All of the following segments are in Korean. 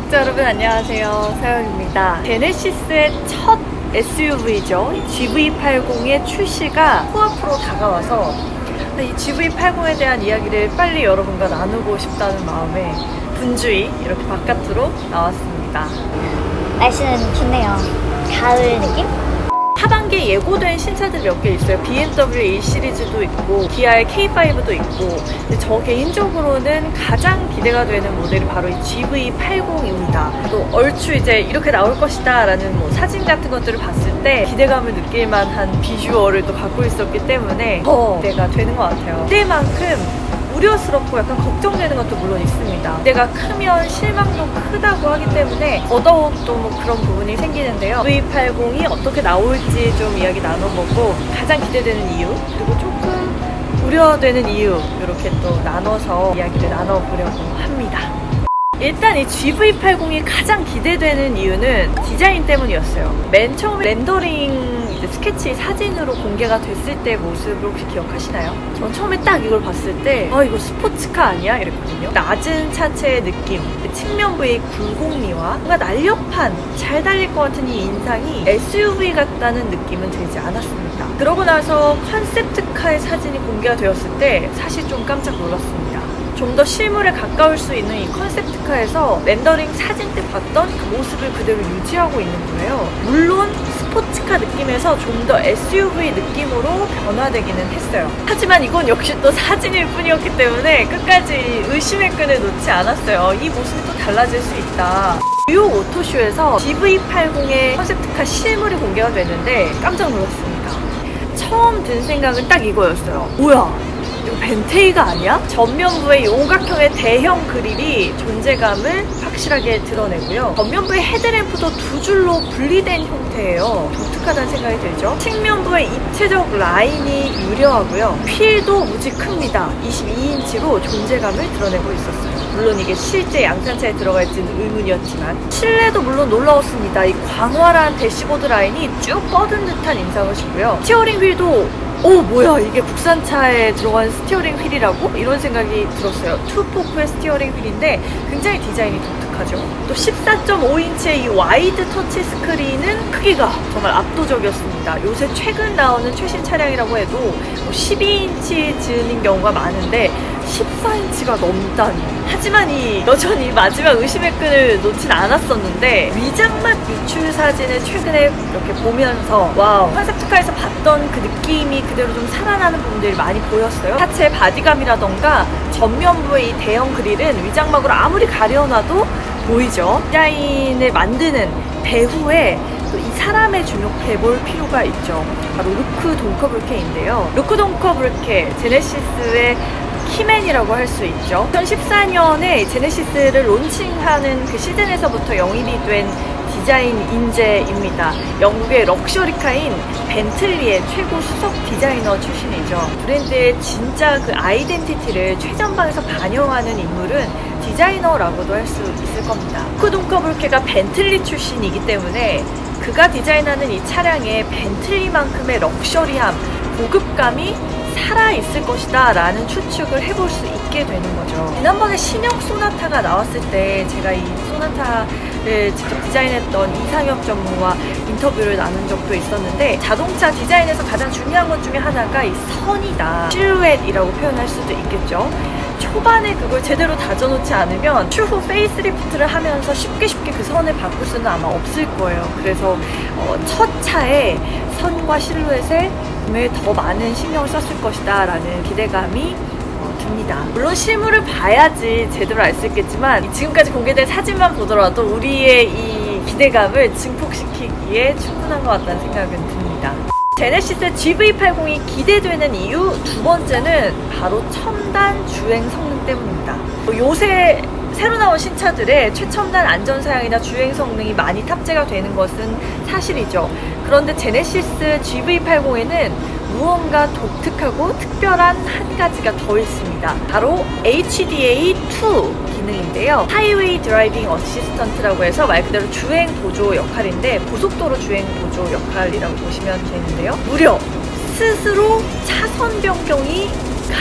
구독자 여러분 안녕하세요, 서영입니다. 제네시스의 첫 SUV죠. GV80의 출시가 코앞으로 다가와서 이 GV80에 대한 이야기를 빨리 여러분과 나누고 싶다는 마음에 분주히 이렇게 바깥으로 나왔습니다. 날씨는 좋네요. 가을 느낌? 하반기에 예고된 신차들이 몇 개 있어요. BMW A 시리즈도 있고 기아의 K5도 있고, 근데 저 개인적으로는 가장 기대가 되는 모델이 바로 이 GV80입니다. 또 얼추 이제 이렇게 나올 것이다 라는 사진 같은 것들을 봤을 때 기대감을 느낄 만한 비주얼을 또 갖고 있었기 때문에 더 기대가 되는 것 같아요. 그때만큼 우려스럽고 약간 걱정되는 것도 물론 있습니다. 기대가 크면 실망도 크다고 하기 때문에 더더욱 또 그런 부분이 생기는데요. V80이 어떻게 나올지 좀 이야기 나눠보고, 가장 기대되는 이유, 그리고 조금 우려되는 이유, 이렇게 또 나눠서 이야기를 나눠보려고 합니다. 일단 이 GV80이 가장 기대되는 이유는 디자인 때문이었어요. 맨 처음에 렌더링 스케치 사진으로 공개가 됐을 때 모습을 혹시 기억하시나요? 전 처음에 딱 이걸 봤을 때 이거 스포츠카 아니야? 이랬거든요. 낮은 차체의 느낌, 측면부의 굴곡미와 뭔가 날렵한, 잘 달릴 것 같은 이 인상이 SUV 같다는 느낌은 들지 않았습니다. 그러고 나서 컨셉트카의 사진이 공개가 되었을 때 사실 좀 깜짝 놀랐습니다. 좀 더 실물에 가까울 수 있는 이 컨셉트카에서 렌더링 사진 때 봤던 그 모습을 그대로 유지하고 있는 거예요. 물론 스포츠카 느낌에서 좀 더 SUV 느낌으로 변화되기는 했어요. 하지만 이건 역시 또 사진일 뿐이었기 때문에 끝까지 의심의 끈을 놓지 않았어요. 이 모습이 또 달라질 수 있다. 뉴욕 오토쇼에서 GV80의 컨셉트카 실물이 공개가 됐는데 깜짝 놀랐습니다. 처음 든 생각은 딱 이거였어요. 뭐야? 이거 벤테이가 아니야? 전면부의 용각형의 대형 그릴이 존재감을 확실하게 드러내고요. 전면부의 헤드램프도 두 줄로 분리된 형태예요. 독특하다는 생각이 들죠. 측면부의 입체적 라인이 유려하고요. 휠도 무지 큽니다. 22인치로 존재감을 드러내고 있었어요. 물론 이게 실제 양산차에 들어갈지는 의문이었지만 실내도 물론 놀라웠습니다. 이 광활한 대시보드 라인이 쭉 뻗은 듯한 인상을 주고요. 스티어링 휠도 뭐야, 이게 국산차에 들어간 스티어링 휠이라고? 이런 생각이 들었어요. 투포크의 스티어링 휠인데 굉장히 디자인이 독특하죠. 또 14.5인치의 이 와이드 터치 스크린은 크기가 정말 압도적이었습니다. 요새 최근 나오는 최신 차량이라고 해도 12인치 즈음인 경우가 많은데 14인치가 넘다니. 하지만 여전히 마지막 의심의 끈을 놓진 않았었는데, 위장막 유출 사진을 최근에 이렇게 보면서 와우, 컨셉트카에서 봤던 그 느낌이 그대로 좀 살아나는 부분들이 많이 보였어요. 차체 바디감이라던가 전면부의 이 대형 그릴은 위장막으로 아무리 가려놔도 보이죠. 디자인을 만드는 배후에 또 이 사람에 주목해볼 필요가 있죠. 바로 루크 동커브르케인데요. 루크 동커브르케, 제네시스의 키맨이라고 할 수 있죠. 2014년에 제네시스를 론칭하는 그 시즌에서부터 영입이 된 디자인 인재입니다. 영국의 럭셔리카인 벤틀리의 최고 수석 디자이너 출신이죠. 브랜드의 진짜 그 아이덴티티를 최전방에서 반영하는 인물은 디자이너라고도 할 수 있을 겁니다. 루크 동커브르케가 벤틀리 출신이기 때문에 그가 디자인하는 이 차량에 벤틀리만큼의 럭셔리함, 고급감이 살아있을 것이다 라는 추측을 해볼 수 있게 되는 거죠. 지난번에 신형 소나타가 나왔을 때 제가 이 소나타를 직접 디자인했던 이상혁 전무와 인터뷰를 나눈 적도 있었는데, 자동차 디자인에서 가장 중요한 것 중에 하나가 이 선이다, 실루엣이라고 표현할 수도 있겠죠. 초반에 그걸 제대로 다져놓지 않으면 추후 페이스리프트를 하면서 쉽게 그 선을 바꿀 수는 아마 없을 거예요. 그래서 첫 차에 선과 실루엣에 분명히 더 많은 신경을 썼을 것이다 라는 기대감이 듭니다. 물론 실물을 봐야지 제대로 알 수 있겠지만, 지금까지 공개된 사진만 보더라도 우리의 이 기대감을 증폭시키기에 충분한 것 같다는 생각은 듭니다. 제네시스 GV80이 기대되는 이유 두 번째는 바로 첨단 주행 성능 때문입니다. 요새 새로 나온 신차들의 최첨단 안전사양이나 주행 성능이 많이 탑재가 되는 것은 사실이죠. 그런데 제네시스 GV80에는 무언가 독특하고 특별한 한 가지가 더 있습니다. 바로 HDA2 기능인데요. 하이웨이 드라이빙 어시스턴트라고 해서 말 그대로 주행 보조 역할인데, 고속도로 주행 보조 역할이라고 보시면 되는데요. 무려 스스로 차선 변경이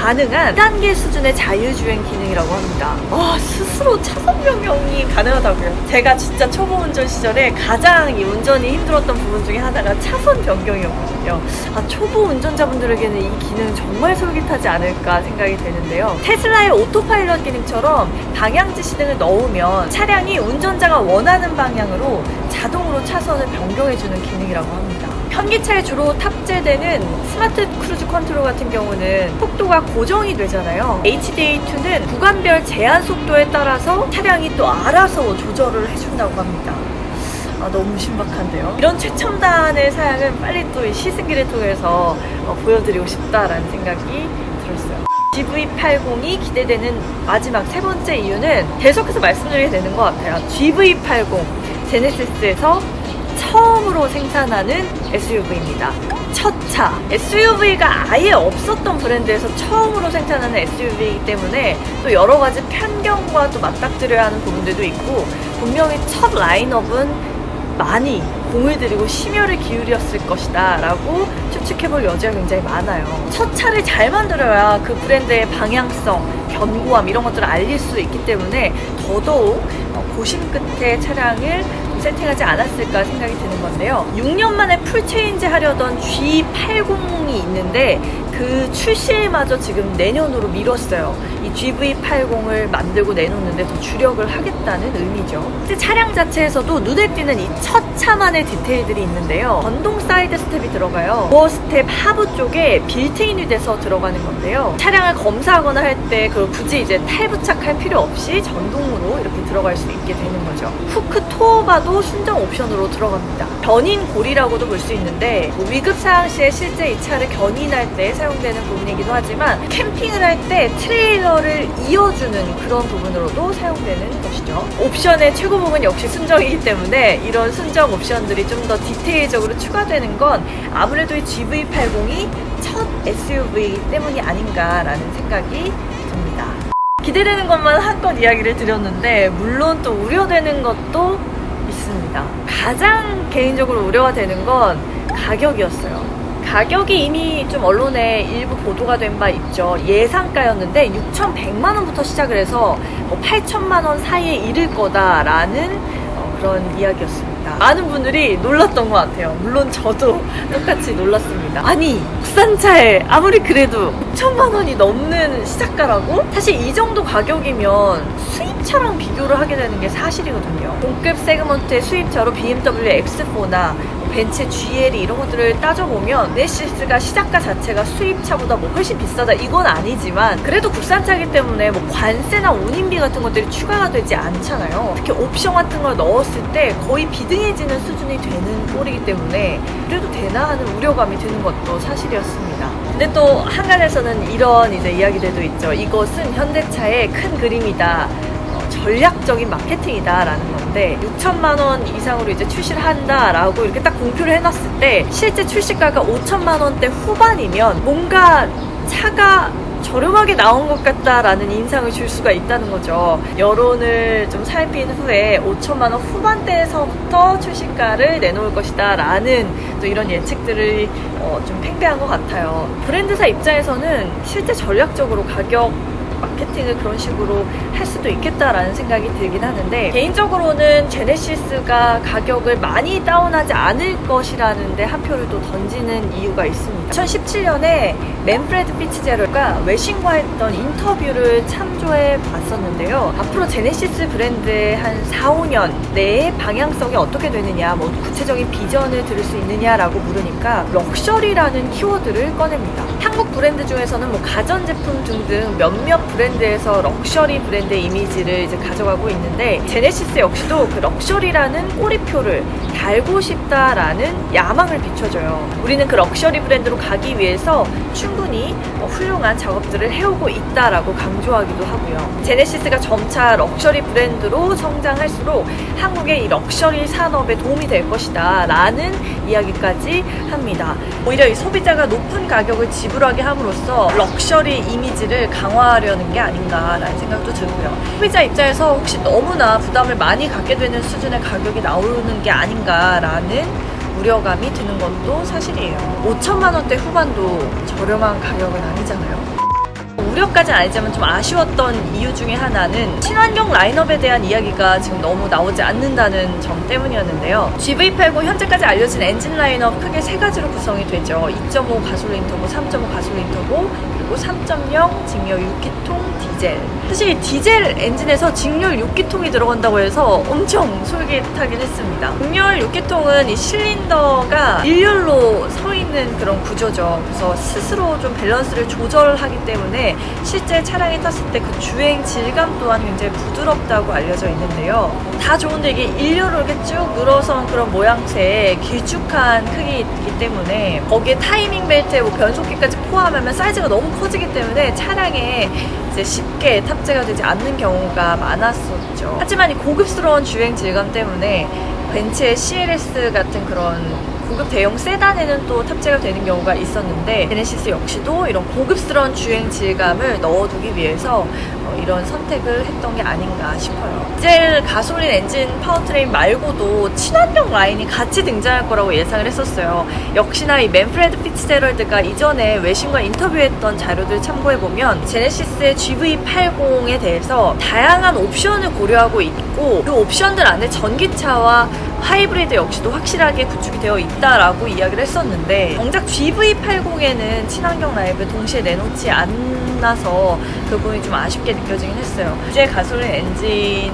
가능한 2단계 수준의 자율주행 기능이라고 합니다. 스스로 차선 변경이 가능하다고요. 제가 진짜 초보 운전 시절에 가장 이 운전이 힘들었던 부분 중에 하나가 차선 변경이었거든요. 초보 운전자분들에게는 이 기능 정말 솔깃하지 않을까 생각이 되는데요. 테슬라의 오토파일럿 기능처럼 방향 지시 등을 넣으면 차량이 운전자가 원하는 방향으로 자동으로 차선을 변경해주는 기능이라고 합니다. 현기차에 주로 탑재되는 스마트 크루즈 컨트롤 같은 경우는 속도가 고정이 되잖아요. HDA2는 구간별 제한 속도에 따라서 차량이 또 알아서 조절을 해준다고 합니다. 너무 신박한데요. 이런 최첨단의 사양은 빨리 또 시승기를 통해서 보여드리고 싶다라는 생각이 들었어요. GV80이 기대되는 마지막 세 번째 이유는 계속해서 말씀드리게 되는 것 같아요. GV80 제네시스에서 처음으로 생산하는 SUV입니다. 첫 차. SUV가 아예 없었던 브랜드에서 처음으로 생산하는 SUV이기 때문에 또 여러 가지 편견과 또 맞닥뜨려야 하는 부분들도 있고, 분명히 첫 라인업은 많이 공을 들이고 심혈을 기울였을 것이다 라고 추측해볼 여지가 굉장히 많아요. 첫 차를 잘 만들어야 그 브랜드의 방향성, 견고함 이런 것들을 알릴 수 있기 때문에 더더욱 고심 끝에 차량을 세팅하지 않았을까 생각이 드는 건데요. 6년 만에 풀체인지 하려던 G80이 있는데 그 출시마저 지금 내년으로 미뤘어요. 이 GV80을 만들고 내놓는데 더 주력을 하겠다는 의미죠. 차량 자체에서도 눈에 띄는 이 첫 차만의 디테일들이 있는데요. 전동 사이드 스텝이 들어가요. 도어 스텝 하부 쪽에 빌트인이 돼서 들어가는 건데요. 차량을 검사하거나 할 때 그걸 굳이 이제 탈부착할 필요 없이 전동으로 이렇게 들어갈 수 있게 되는 거죠. 후크 토어바도 순정 옵션으로 들어갑니다. 견인 고리라고도 볼 수 있는데 위급 상황 시에 실제 이 차를 견인할 때 사용되는 부분이기도 하지만 캠핑을 할 때 트레일러를 이어주는 그런 부분으로도 사용되는 것이죠. 옵션의 최고 부분 역시 순정이기 때문에 이런 순정 옵션들이 좀 더 디테일적으로 추가되는 건 아무래도 이 GV80이 첫 SUV이기 때문이 아닌가라는 생각이 듭니다. 기대되는 것만 한껏 이야기를 드렸는데 물론 또 우려되는 것도 있습니다. 가장 개인적으로 우려가 되는 건 가격이었어요. 가격이 이미 좀 언론에 일부 보도가 된 바 있죠. 예상가였는데 6,100만원부터 시작을 해서 8천만원 사이에 이를 거다라는 그런 이야기였습니다. 많은 분들이 놀랐던 것 같아요. 물론 저도 똑같이 놀랐습니다. 아니, 국산차에 아무리 그래도 6천만 원이 넘는 시작가라고? 사실 이 정도 가격이면 수입차랑 비교를 하게 되는 게 사실이거든요. 동급 세그먼트의 수입차로 BMW X4나 벤츠 GLE 이런 것들을 따져보면 제네시스가 시작가 자체가 수입차보다 훨씬 비싸다 이건 아니지만 그래도 국산차이기 때문에 관세나 운임비 같은 것들이 추가가 되지 않잖아요. 특히 옵션 같은 걸 넣었을 때 거의 비등해지는 수준이 되는 꼴이기 때문에 그래도 되나 하는 우려감이 드는 것도 사실이었습니다. 근데 또 한간에서는 이런 이제 이야기들도 있죠. 이것은 현대차의 큰 그림이다. 전략적인 마케팅이다라는 건데 6천만 원 이상으로 이제 출시를 한다라고 이렇게 딱 공표를 해놨을 때 실제 출시가가 5천만 원대 후반이면 뭔가 차가 저렴하게 나온 것 같다라는 인상을 줄 수가 있다는 거죠. 여론을 좀 살핀 후에 5천만 원 후반대에서부터 출시가를 내놓을 것이다 라는 또 이런 예측들을 좀 팽배한 것 같아요. 브랜드사 입장에서는 실제 전략적으로 가격 마케팅을 그런 식으로 할 수도 있겠다라는 생각이 들긴 하는데 개인적으로는 제네시스가 가격을 많이 다운하지 않을 것이라는데 한 표를 또 던지는 이유가 있습니다. 2017년에 맨프레드 피츠제럴가 외신과 했던 인터뷰를 참조해 봤었는데요. 앞으로 제네시스 브랜드의 한 4, 5년 내에 방향성이 어떻게 되느냐, 구체적인 비전을 들을 수 있느냐라고 물으니까 럭셔리라는 키워드를 꺼냅니다. 한국 브랜드 중에서는 가전제품 등등 몇몇 브랜드에서 럭셔리 브랜드의 이미지를 이제 가져가고 있는데 제네시스 역시도 그 럭셔리라는 꼬리표를 달고 싶다라는 야망을 비춰줘요. 우리는 그 럭셔리 브랜드로 가기 위해서 충분히 훌륭한 작업들을 해오고 있다라고 강조하기도 하고요. 제네시스가 점차 럭셔리 브랜드로 성장할수록 한국의 이 럭셔리 산업에 도움이 될 것이다 라는 이야기까지 합니다. 오히려 이 소비자가 높은 가격을 지불하게 함으로써 럭셔리 이미지를 강화하려는 게 아닌가라는 생각도 들고요. 소비자 입장에서 혹시 너무나 부담을 많이 갖게 되는 수준의 가격이 나오는 게 아닌가라는 우려감이 드는 것도 사실이에요. 5천만 원대 후반도 저렴한 가격은 아니잖아요. 우려까지는 아니지만 좀 아쉬웠던 이유 중에 하나는 친환경 라인업에 대한 이야기가 지금 너무 나오지 않는다는 점 때문이었는데요. GV80 현재까지 알려진 엔진 라인업 크게 세 가지로 구성이 되죠. 2.5 가솔린 터보, 3.5 가솔린 터보, 그리고 3.0 직렬 6기통 디젤. 사실 이 디젤 엔진에서 직렬 6기통이 들어간다고 해서 엄청 솔깃하긴 했습니다. 직렬 6기통은 이 실린더가 일렬로 서 있는 그런 구조죠. 그래서 스스로 좀 밸런스를 조절하기 때문에 실제 차량에 탔을 때 그 주행 질감 또한 굉장히 부드럽다고 알려져 있는데요. 다 좋은데 이게 일렬로 이렇게 쭉 늘어선 그런 모양새의 길쭉한 크기이기 때문에 거기에 타이밍 벨트에 뭐 변속기까지 포함하면 사이즈가 너무 커지기 때문에 차량에 이제 쉽게 탑재가 되지 않는 경우가 많았었죠. 하지만 이 고급스러운 주행 질감 때문에 벤츠의 CLS 같은 그런 고급 대형 세단에는 또 탑재가 되는 경우가 있었는데 제네시스 역시도 이런 고급스러운 주행 질감을 넣어두기 위해서 이런 선택을 했던 게 아닌가 싶어요. 디젤 가솔린 엔진 파워트레인 말고도 친환경 라인이 같이 등장할 거라고 예상을 했었어요. 역시나 이 맨프레드 피츠제럴드가 이전에 외신과 인터뷰했던 자료들 참고해보면 제네시스의 GV80에 대해서 다양한 옵션을 고려하고 있고 그 옵션들 안에 전기차와 하이브리드 역시도 확실하게 구축이 되어 있다라고 이야기를 했었는데 정작 GV80에는 친환경 라인을 동시에 내놓지 않아서 그 부분이 좀 아쉽게 느껴지긴 했어요. 이제 가솔린 엔진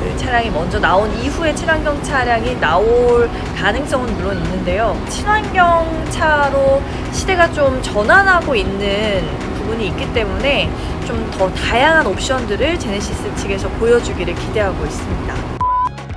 그 차량이 먼저 나온 이후에 친환경 차량이 나올 가능성은 물론 있는데요. 친환경 차로 시대가 좀 전환하고 있는 부분이 있기 때문에 좀 더 다양한 옵션들을 제네시스 측에서 보여주기를 기대하고 있습니다.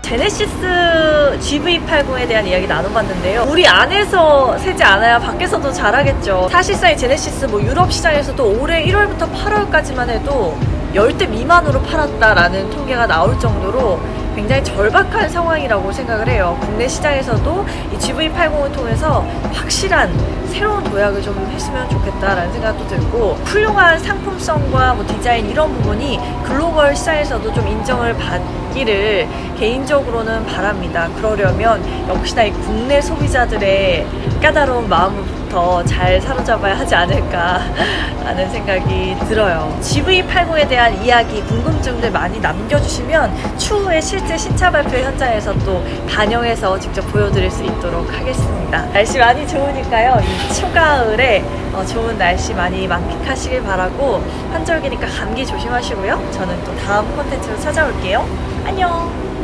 제네시스 GV80에 대한 이야기 나눠봤는데요. 우리 안에서 세지 않아야 밖에서도 잘하겠죠. 사실상 이 제네시스 유럽 시장에서도 올해 1월부터 8월까지만 해도 10대 미만으로 팔았다라는 통계가 나올 정도로 굉장히 절박한 상황이라고 생각을 해요. 국내 시장에서도 이 GV80을 통해서 확실한 새로운 도약을 좀 했으면 좋겠다라는 생각도 들고 훌륭한 상품성과 디자인 이런 부분이 글로벌 시장에서도 좀 인정을 받기를 개인적으로는 바랍니다. 그러려면 역시나 이 국내 소비자들의 까다로운 마음부터 잘 사로잡아야 하지 않을까 라는 생각이 들어요. GV80에 대한 이야기, 궁금증들 많이 남겨주시면 추후에 실제 신차 발표 현장에서 또 반영해서 직접 보여드릴 수 있도록 하겠습니다. 날씨 많이 좋으니까요. 이 초가을에 좋은 날씨 많이 만끽하시길 바라고 환절기니까 감기 조심하시고요. 저는 또 다음 콘텐츠로 찾아올게요. 안녕!